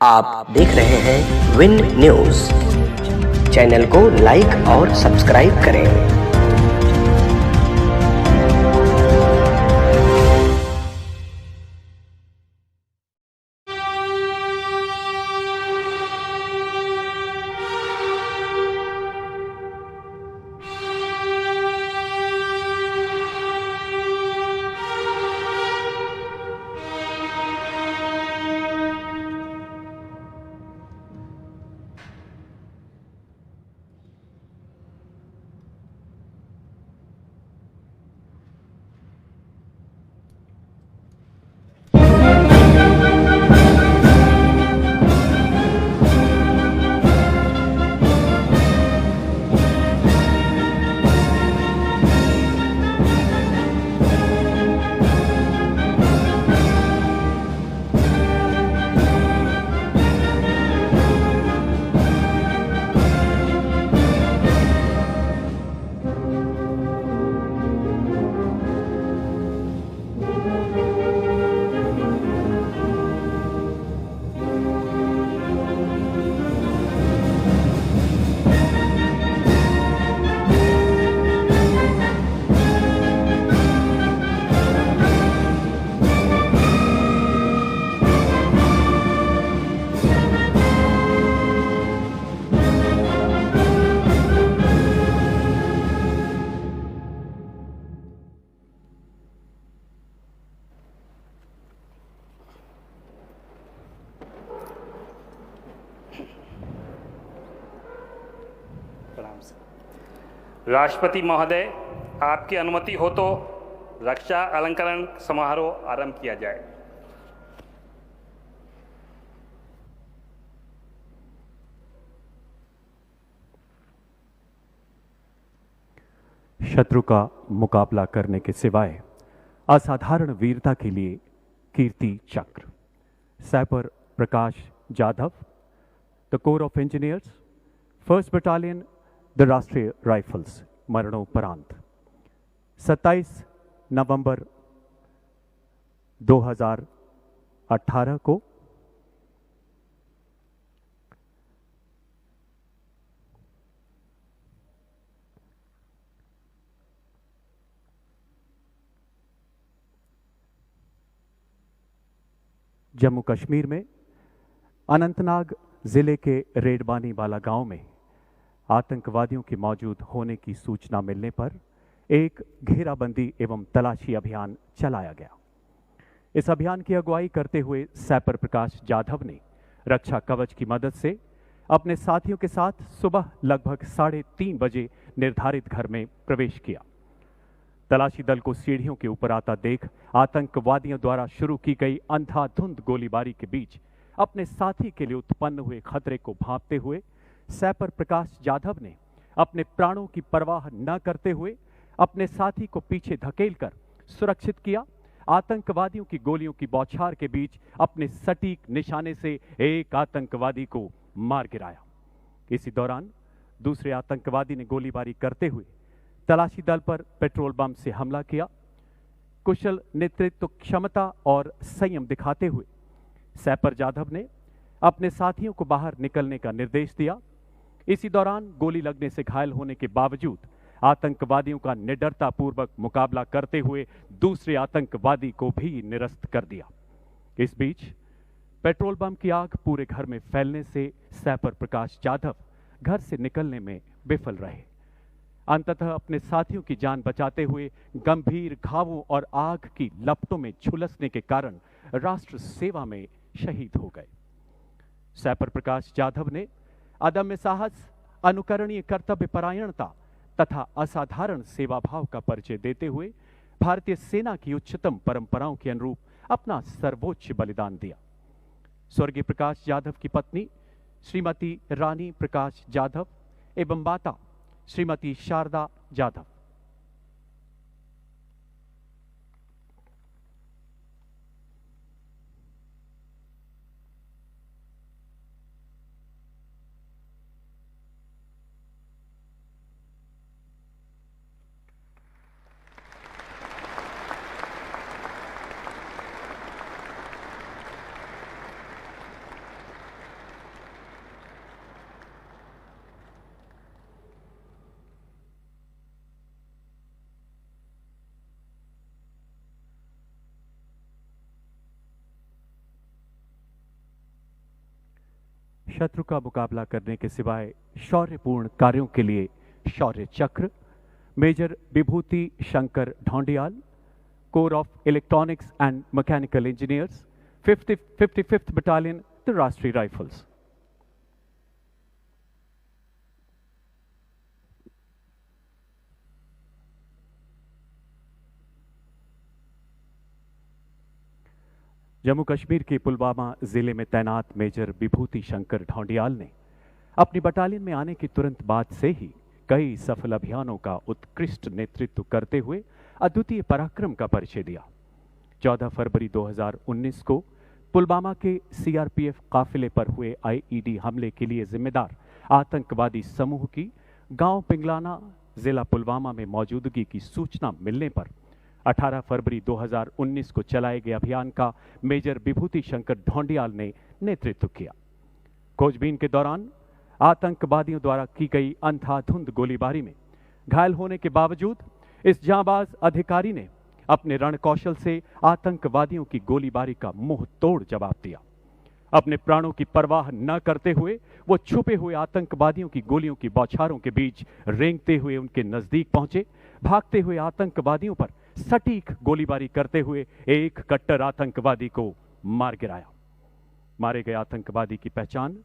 आप देख रहे हैं विन न्यूज। चैनल को लाइक और सब्सक्राइब करें। राष्ट्रपति महोदय, आपकी अनुमति हो तो रक्षा अलंकरण समारोह आरंभ किया जाए। शत्रु का मुकाबला करने के सिवाय असाधारण वीरता के लिए Kirti Chakra, sapper Prakash Jadhav, the corps of engineers, 1st battalion, the Rashtriya rifles, मरणोपरांत 27 नवंबर 2018 को जम्मू कश्मीर में अनंतनाग जिले के रेडबानी वाला गांव में आतंकवादियों के मौजूद होने की सूचना मिलने पर एक घेराबंदी एवं तलाशी अभियान चलाया गया। इस अभियान की अगुवाई करते हुए सैपर प्रकाश जाधव ने रक्षा कवच की मदद से अपने साथियों के साथ सुबह लगभग 3:30 बजे निर्धारित घर में प्रवेश किया। तलाशी दल को सीढ़ियों के ऊपर आता देख आतंकवादियों द्वारा शुरू की गई अंधाधुंध गोलीबारी के बीच अपने साथी के लिए उत्पन्न हुए खतरे को भांपते हुए सैपर प्रकाश जाधव ने अपने प्राणों की परवाह न करते हुए अपने साथी को पीछे धकेलकर सुरक्षित किया। आतंकवादियों की गोलियों की बौछार के बीच अपने सटीक निशाने से एक आतंकवादी को मार गिराया। इसी दौरान दूसरे आतंकवादी ने गोलीबारी करते हुए तलाशी दल पर पेट्रोल बम से हमला किया। कुशल नेतृत्व क्षमता और संयम दिखाते हुए सैपर जाधव ने अपने साथियों को बाहर निकलने का निर्देश दिया। इसी दौरान गोली लगने से घायल होने के बावजूद आतंकवादियों का निडरतापूर्वक मुकाबला करते हुए दूसरे आतंकवादी को भी निरस्त कर दिया। इस बीच पेट्रोल बम की आग पूरे घर में फैलने से सैपर प्रकाश जाधव घर से निकलने में विफल रहे। अंततः अपने साथियों की जान बचाते हुए गंभीर घावों और आग की लपटों में झुलसने के कारण राष्ट्र सेवा में शहीद हो गए। सैपर प्रकाश जाधव ने अदम्य साहस, अनुकरणीय कर्तव्य परायणता तथा असाधारण सेवा भाव का परिचय देते हुए भारतीय सेना की उच्चतम परंपराओं के अनुरूप अपना सर्वोच्च बलिदान दिया। स्वर्गीय प्रकाश जाधव की पत्नी श्रीमती रानी प्रकाश जाधव एवं माता श्रीमती शारदा जाधव। शत्रु का मुकाबला करने के सिवाय शौर्यपूर्ण कार्यों के लिए Shaurya Chakra major Vibhuti Shankar Dhoundiyal, corps of electronics and mechanical engineers, 55th battalion, the Rashtriya rifles. Jammu Kashmir के पुलवामा जिले में तैनात मेजर विभूति शंकर ढौंडियाल ने अपनी बटालियन में आने के तुरंत बाद से ही कई सफल अभियानों का उत्कृष्ट नेतृत्व करते हुए अद्वितीय पराक्रम का परिचय दिया। 14 फरवरी 2019 को पुलवामा के सीआरपीएफ काफिले पर हुए आईईडी हमले के लिए जिम्मेदार आतंकवादी समूह की गांव पिंगलाना, जिला पुलवामा में मौजूदगी की सूचना मिलने पर 18 फरवरी 2019 को चलाए गए अभियान का मेजर विभूति शंकर ढौंडियाल ने नेतृत्व किया। खोजबीन के दौरान आतंकवादियों द्वारा की गई अंधाधुंध गोलीबारी में घायल होने के बावजूद इस जांबाज अधिकारी ने अपने रणकौशल से आतंकवादियों की गोलीबारी का मुंह तोड़ जवाब दिया। अपने प्राणों की परवाह न करते हुए वो छुपे हुए आतंकवादियों की गोलियों की बौछारों के बीच रेंगते हुए उनके नजदीक पहुंचे। भागते हुए आतंकवादियों पर सटीक गोलीबारी करते हुए एक कट्टर आतंकवादी को मार गिराया। मारे गए आतंकवादी की पहचान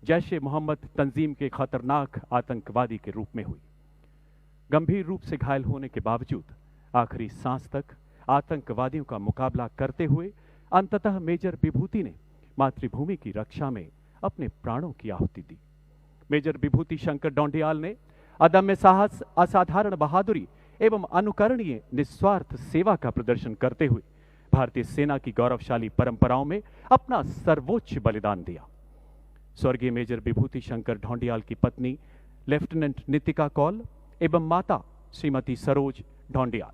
जैश ए मोहम्मद तंजीम के खतरनाक आतंकवादी के रूप में हुई। गंभीर रूप से घायल होने के बावजूद आखिरी सांस तक आतंकवादियों का मुकाबला करते हुए अंततः मेजर विभूति ने मातृभूमि की रक्षा में अपने प्राणों की आहुति दी। मेजर विभूति शंकर ढौंडियाल ने अदम्य साहस, असाधारण बहादुरी एवं अनुकरणीय निस्वार्थ सेवा का प्रदर्शन करते हुए भारतीय सेना की गौरवशाली परंपराओं में अपना सर्वोच्च बलिदान दिया। स्वर्गीय मेजर विभूति शंकर ढौंडियाल की पत्नी लेफ्टिनेंट नितिका कौल एवं माता श्रीमती सरोज ढौंडियाल।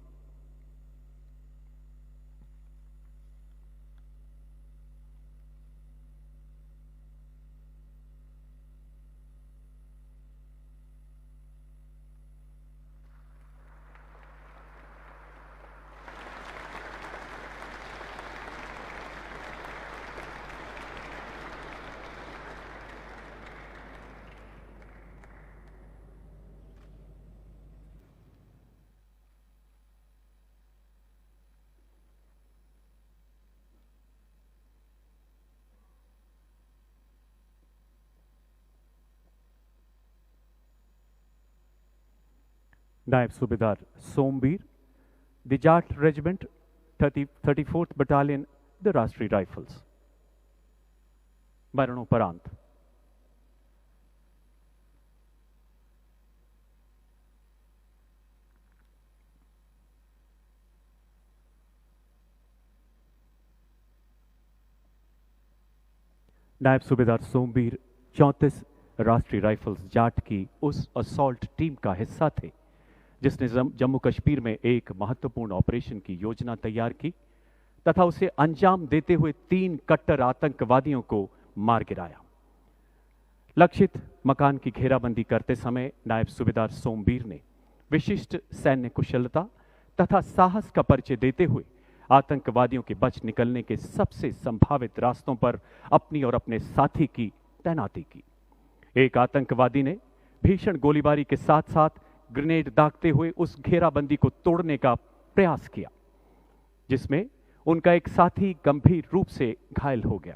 नायब सूबेदार Somvir, the Jat regiment, 34th battalion, the Rashtriya rifles. मरणोपरांत नायब सूबेदार सोमवीर 34 राष्ट्रीय राइफल्स जाट की उस असॉल्ट टीम का हिस्सा थे जिसने जम्मू कश्मीर में एक महत्वपूर्ण ऑपरेशन की योजना तैयार की तथा उसे अंजाम देते हुए 3 कट्टर आतंकवादियों को मार गिराया। लक्षित मकान की घेराबंदी करते समय नायब सूबेदार सोमवीर ने विशिष्ट सैन्य कुशलता तथा साहस का परिचय देते हुए आतंकवादियों के बच निकलने के सबसे संभावित रास्तों पर अपनी और अपने साथी की तैनाती की। एक आतंकवादी ने भीषण गोलीबारी के साथ साथ ग्रेनेड दागते हुए उस घेराबंदी को तोड़ने का प्रयास किया, जिसमें उनका एक साथी गंभीर रूप से घायल हो गया।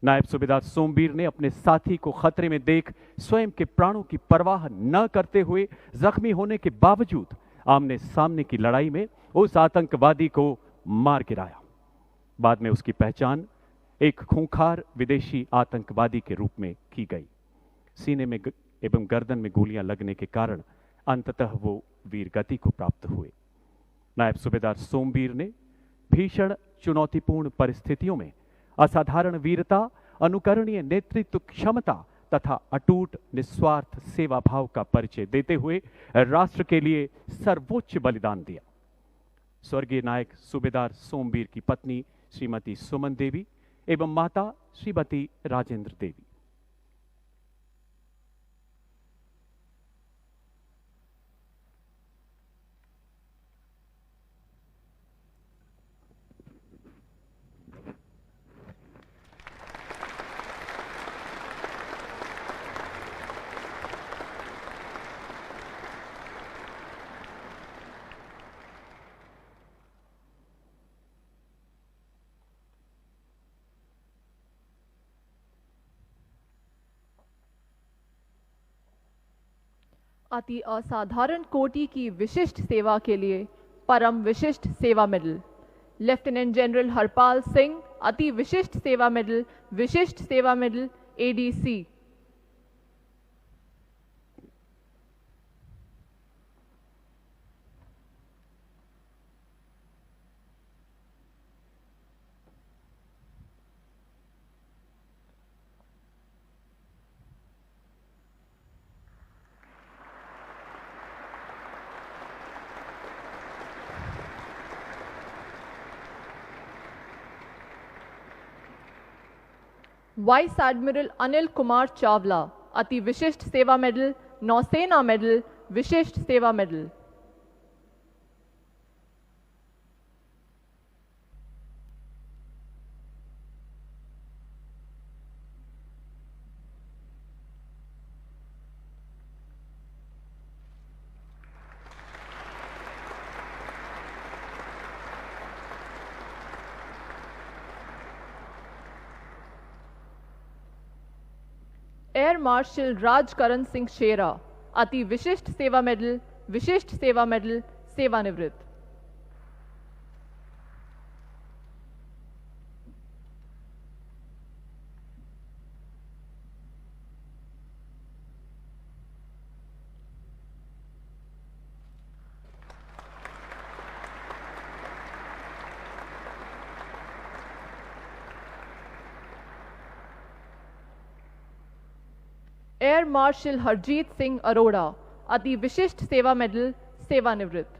नायब सूबेदार सोमवीर ने अपने साथी को खतरे में देख स्वयं के प्राणों की परवाह न करते हुए जख्मी होने के बावजूद आमने सामने की लड़ाई में उस आतंकवादी को मार गिराया। बाद में उसकी पहचान एक खूंखार विदेशी आतंकवादी के रूप में की गई। सीने में एवं गर्दन में गोलियां लगने के कारण अंततः वो वीरगति को प्राप्त हुए। नायब सूबेदार सोमवीर ने भीषण चुनौतीपूर्ण परिस्थितियों में असाधारण वीरता, अनुकरणीय नेतृत्व क्षमता तथा अटूट निस्वार्थ सेवा भाव का परिचय देते हुए राष्ट्र के लिए सर्वोच्च बलिदान दिया। स्वर्गीय नायक सूबेदार सोमवीर की पत्नी श्रीमती सुमन देवी एवं माता श्रीमती राजेंद्र देवी। अति असाधारण कोटि की विशिष्ट सेवा के लिए Param Vishisht Seva medal lieutenant general Harpal Singh, Ati Vishisht Seva medal ADC. Vice admiral Anil Kumar Chawla, Ati Vishisht Seva medal Nausena medal Vishisht Seva medal. Air marshal Rajkaran Singh Shera, Ati Vishisht Seva medal सेवानिवृत्त। Air marshal Harjit Singh Arora, Ati Vishisht Seva medal सेवानिवृत्त।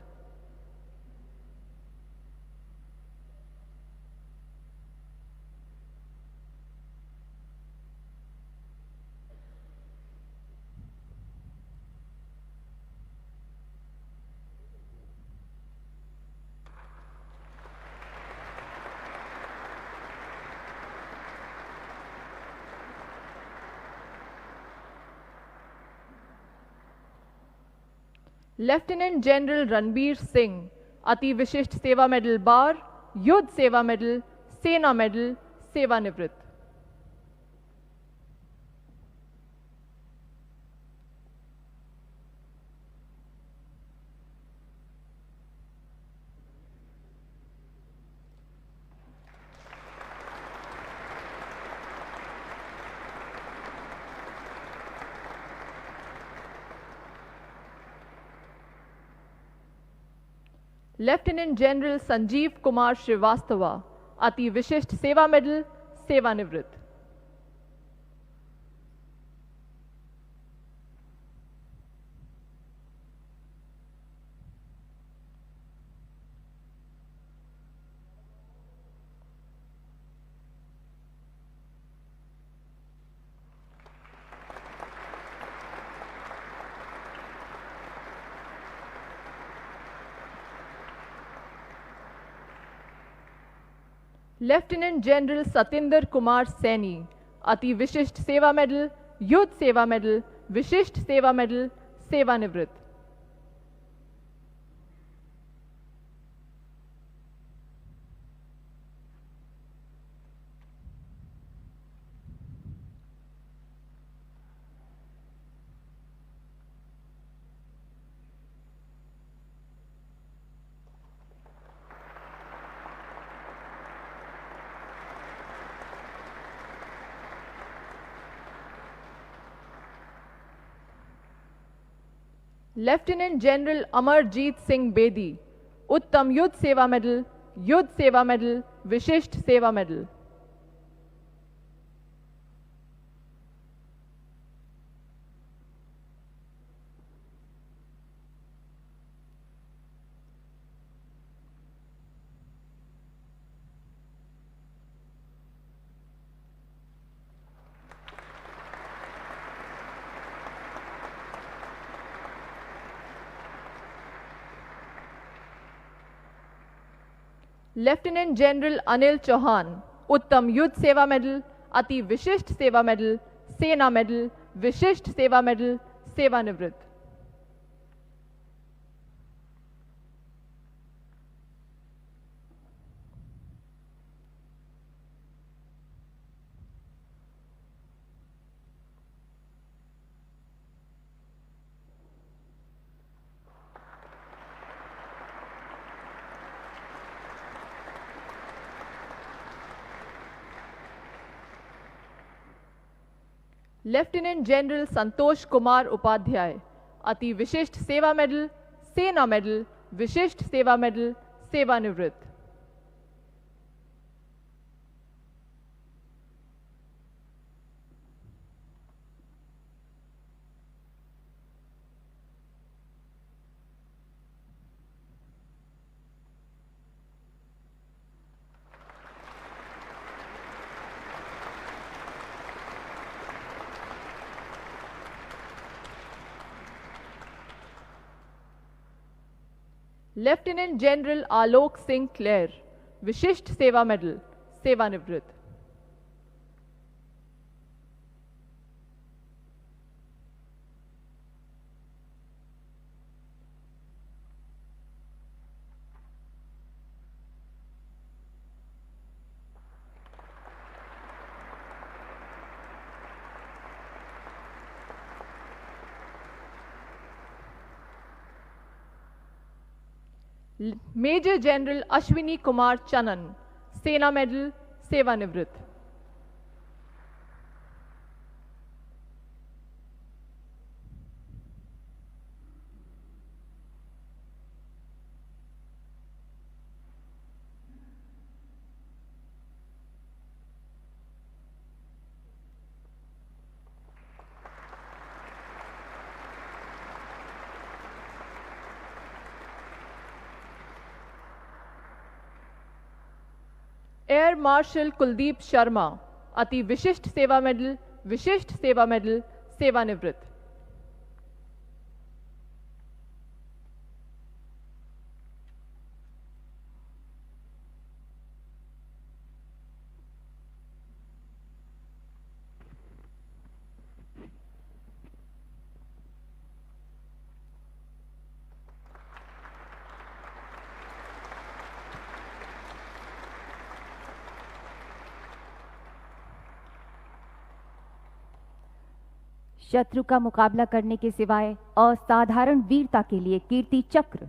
Lieutenant general Ranbir Singh, Ati Vishisht Seva medal बार युद्ध सेवा मेडल सेना मेडल सेवानिवृत्त। लेफ्टिनेंट जनरल संजीव कुमार श्रीवास्तवा, अति विशिष्ट सेवा मेडल सेवानिवृत्त। लेफ्टिनेंट जनरल सतिंदर कुमार सैनी, अति विशिष्ट सेवा मेडल युद्ध सेवा मेडल विशिष्ट सेवा मेडल सेवानिवृत्त। Lieutenant general Amarjeet Singh Bedi, Uttam Yudh Seva medal Vishisht Seva medal. Lieutenant general Anil Chauhan, Uttam Yudh Seva medal अति विशिष्ट सेवा मेडल सेना मेडल विशिष्ट सेवा मेडल सेवानिवृत्त। लेफ्टिनेंट जनरल संतोष कुमार उपाध्याय, अति विशिष्ट सेवा मेडल, सेना मेडल, विशिष्ट सेवा मेडल, सेवानिवृत्त। लेफ्टिनेंट जनरल आलोक सिंह क्लेर, विशिष्ट सेवा मेडल, सेवानिवृत्त। मेजर जनरल अश्विनी कुमार चनन, सेना मेडल, सेवानिवृत्त। एयर मार्शल कुलदीप शर्मा, अति विशिष्ट सेवा मेडल, विशिष्ट सेवा मेडल, सेवानिवृत्त। शत्रु का मुकाबला करने के सिवाय असाधारण वीरता के लिए कीर्ति चक्र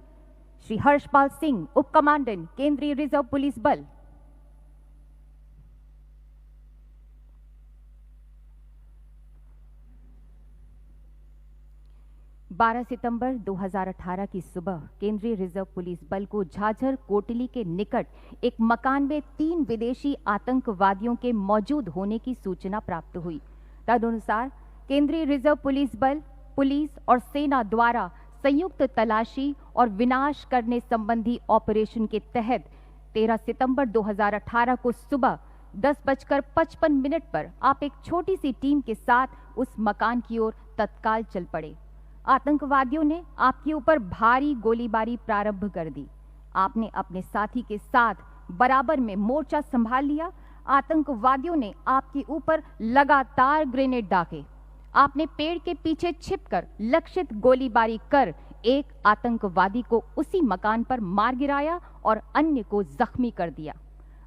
श्री हर्षपाल सिंह, उप कमांडेंट, केंद्रीय रिजर्व पुलिस बल। बारह सितंबर 2018 की सुबह केंद्रीय रिजर्व पुलिस बल को झाझर कोटली के निकट एक मकान में 3 विदेशी आतंकवादियों के मौजूद होने की सूचना प्राप्त हुई। तदनुसार केंद्रीय रिजर्व पुलिस बल, पुलिस और सेना द्वारा संयुक्त तलाशी और विनाश करने संबंधी ऑपरेशन के तहत 13 सितंबर 2018 को सुबह 10:55 पर आप एक छोटी सी टीम के साथ उस मकान की ओर तत्काल चल पड़े। आतंकवादियों ने आपके ऊपर भारी गोलीबारी प्रारंभ कर दी। आपने अपने साथी के साथ बराबर में मोर्चा संभाल लिया। आतंकवादियों ने आपके ऊपर लगातार ग्रेनेड दागे। आपने पेड़ के पीछे छिपकर लक्षित गोलीबारी कर एक आतंकवादी को उसी मकान पर मार गिराया और अन्य को जख्मी कर दिया।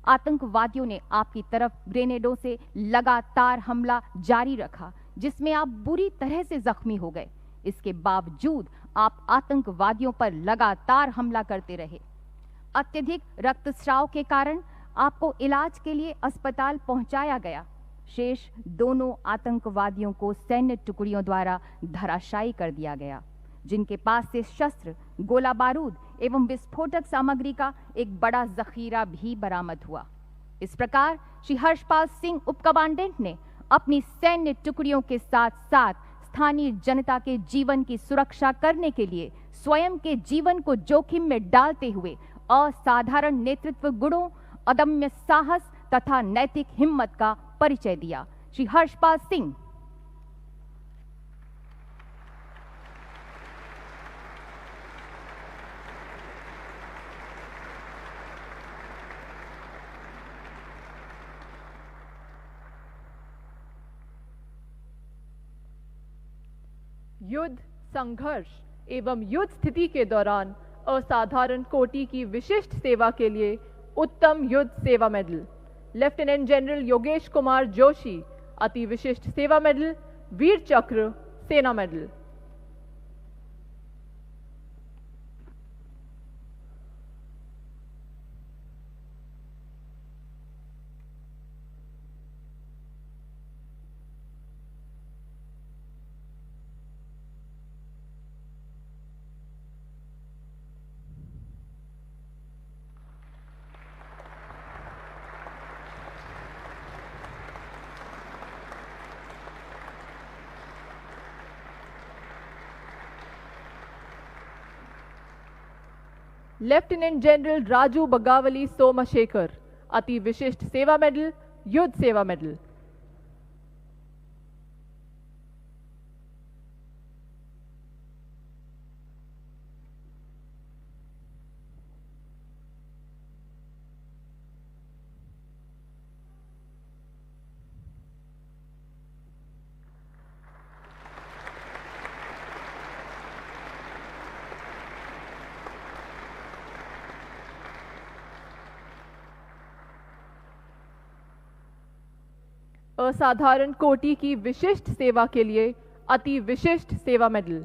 आतंकवादियों ने आपकी तरफ ग्रेनेडों से लगातार हमला जारी रखा, जिसमें आप बुरी तरह से जख्मी हो गए। इसके बावजूद आप आतंकवादियों पर लगातार हमला करते रहे। अत्यधिक रक्तस्राव के कारण आपको इलाज के लिए अस्पताल पहुंचाया गया। शेष दोनों आतंकवादियों को सैन्य टुकड़ियों द्वारा धराशायी कर दिया गया, जिनके पास से शस्त्र, गोला बारूद एवं विस्फोटक सामग्री का एक बड़ा जखीरा भी बरामद हुआ। इस प्रकार श्री हर्षपाल सिंह, उप कमांडेंट, ने अपनी सैन्य टुकड़ियों के साथ साथ स्थानीय जनता के जीवन की सुरक्षा करने के लिए स्वयं के जीवन को जोखिम में डालते हुए असाधारण नेतृत्व गुणों, अदम्य साहस तथा नैतिक हिम्मत का परिचय दिया। श्री हर्षपाल सिंह। युद्ध, संघर्ष एवं युद्ध स्थिति के दौरान असाधारण कोटि की विशिष्ट सेवा के लिए उत्तम Yudh Seva medal, lieutenant general Yogesh Kumar Joshi, अति विशिष्ट सेवा मेडल, वीर चक्र, सेना medal. Lieutenant general Raju बग्गावली Somashekar, अति विशिष्ट सेवा मेडल, युद्ध सेवा मेडल। असाधारण कोटि की विशिष्ट सेवा के लिए Ati Vishisht Seva medal,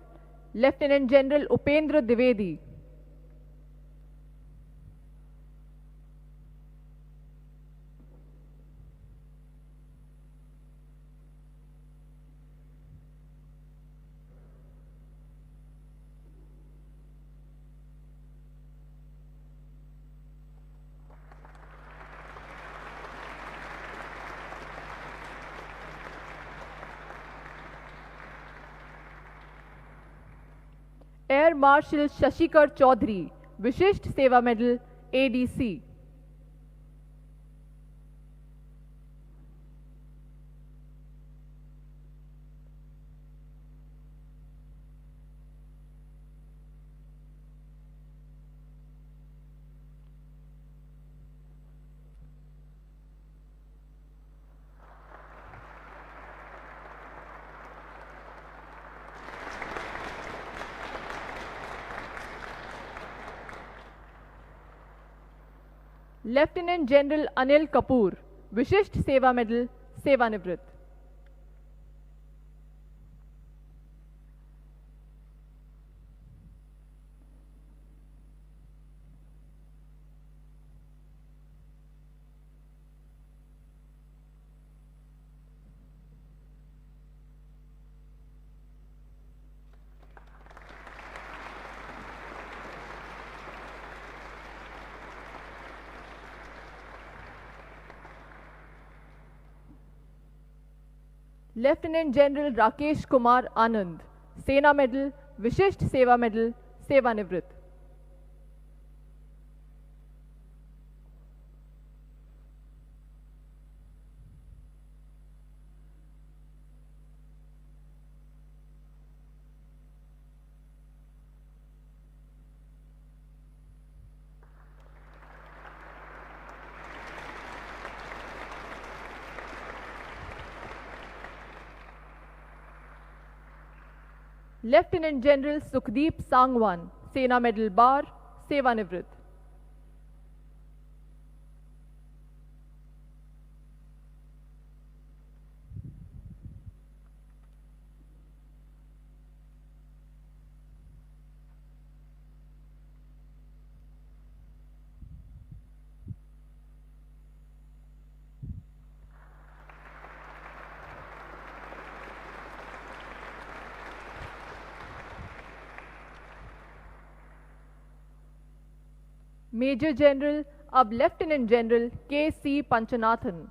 lieutenant general Upendra Dwivedi. Air marshal Shashikar Chaudhary, Vishisht Seva medal, ADC. Lieutenant general Anil Kapoor, Vishisht Seva medal, सेवानिवृत्त। Lieutenant general Rakesh Kumar Anand, Sena medal, Vishisht Seva medal, सेवानिवृत्त। लेफ्टिनेंट जनरल सुखदीप सांगवान, सेना मेडल बार, सेवानिवृत्त। मेजर जनरल अब lieutenant general K C Panchanathan.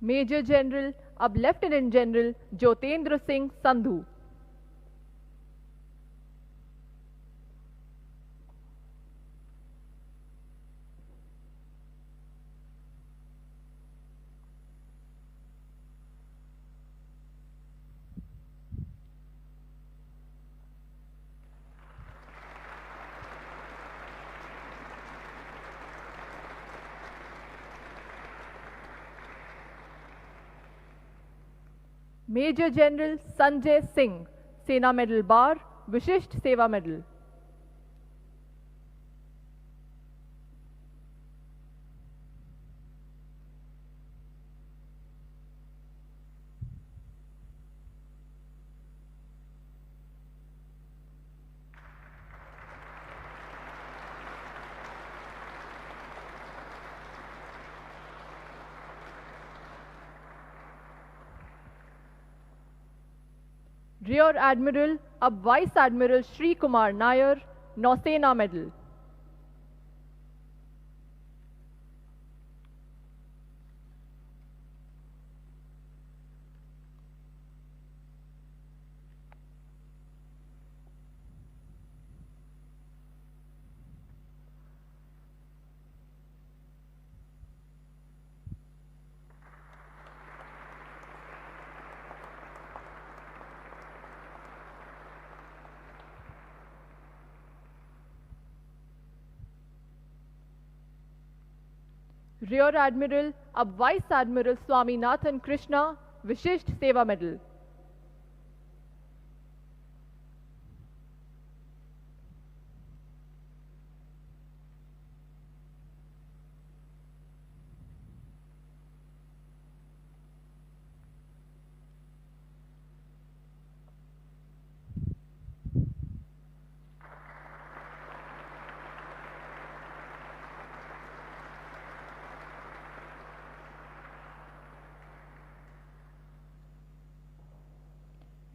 Major general अब lieutenant general Jyotendra Singh Sandhu. Major general Sanjay Singh, Sena medal bar, Vishisht Seva medal. Rear admiral अब vice admiral Shri Kumar Nair, Nausena medal. Rear admiral अब vice admiral Swaminathan Krishna, Vishisht Seva medal.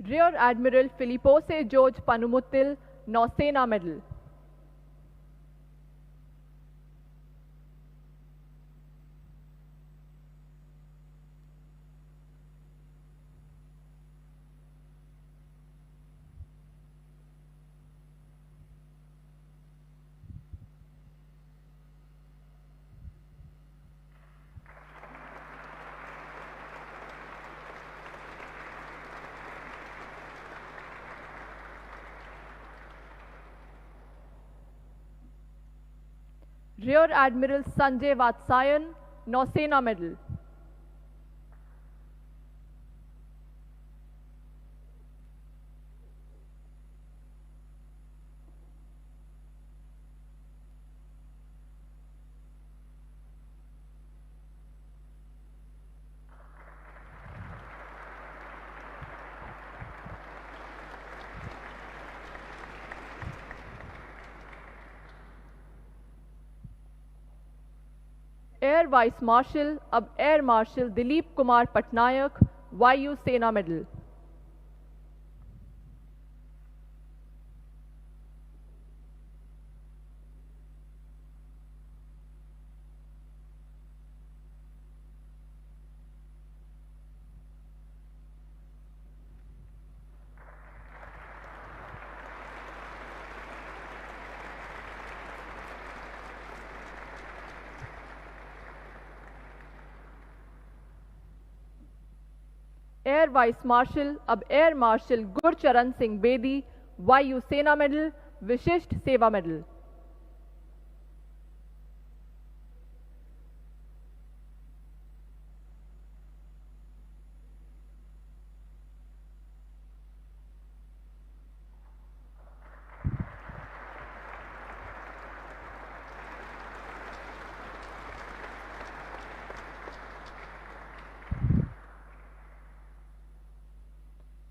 Rear admiral Philipose George Panumuttil, Nausena medal. Rear admiral Sanjay Vatsayan, Nausena medal. Air vice marshal अब air marshal Dilip Kumar Patnaik, Vayu Sena medal. Air vice marshal अब air marshal Gurcharan Singh Bedi, Vayu Sena medal, Vishisht Seva medal.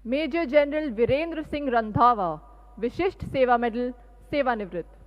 Major general Virender Singh Randhawa, Vishisht Seva medal, सेवानिवृत्त।